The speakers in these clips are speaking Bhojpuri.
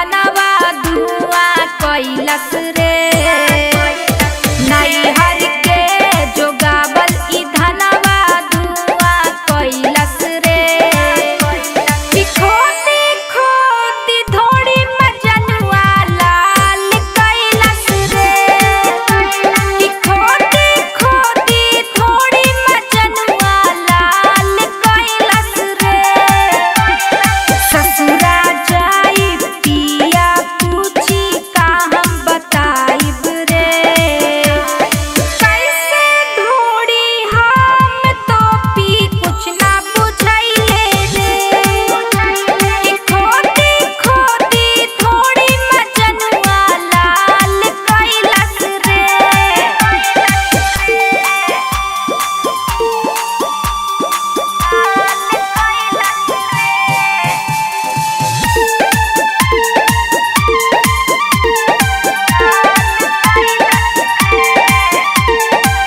धनवा धुआं कैलस रे। नैहर के जोगावल ई धनवा धुआं कैलस रे। कि खोदी खोदी धोड़ी मजनुआ लाल कैलस रे। कि खोदी खोदी धोड़ी मजनुआ लाल कैलस रे। ससुरा जाई पिया पूछी का हम बताइब रे। कैसे ढूंढी हम तो पी कुछ ना बुझाइले रे। कि खोदी खोदी थोड़ी मजनुआ लाल कैलस रे।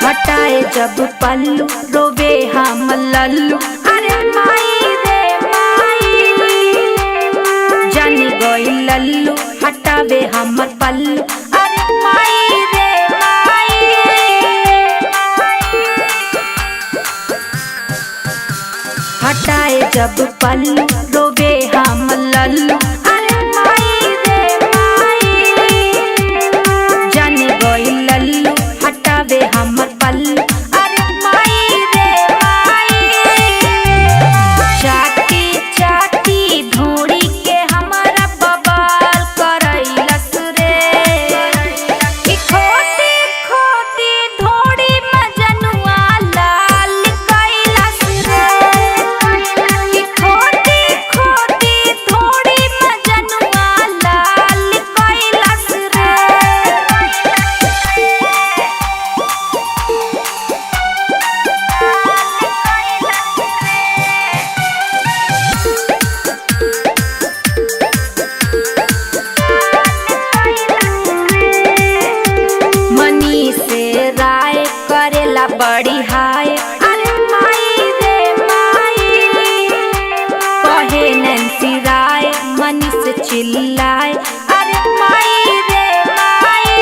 हटाए जब पल्लू रोवे हम लल्लू। अरे माई रे माई जानी गई लल्लू हटावे हमर पल्लू। अरे माई रे माई हटाए जब पल्लू रोवे हम लल्लू। अरे माई रे माई जानी गई लल्लू हटावे हमर पल्लू। अरे माई रे माई चाटी चाटी ढूंढी के हमारा बवाल करैलस रे। कि खोदी खोदी ढूंढी मजनुआ लाल कैलस रे। कि खोदी खोदी ढूंढी मजनुआ लाल कैलस रे। मनी से राय करेला बड़ी हाय। अरे माई रे माई कहे नैन्सी राय मनी से चिल्लाए। अरे माई रे माई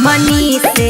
मनी से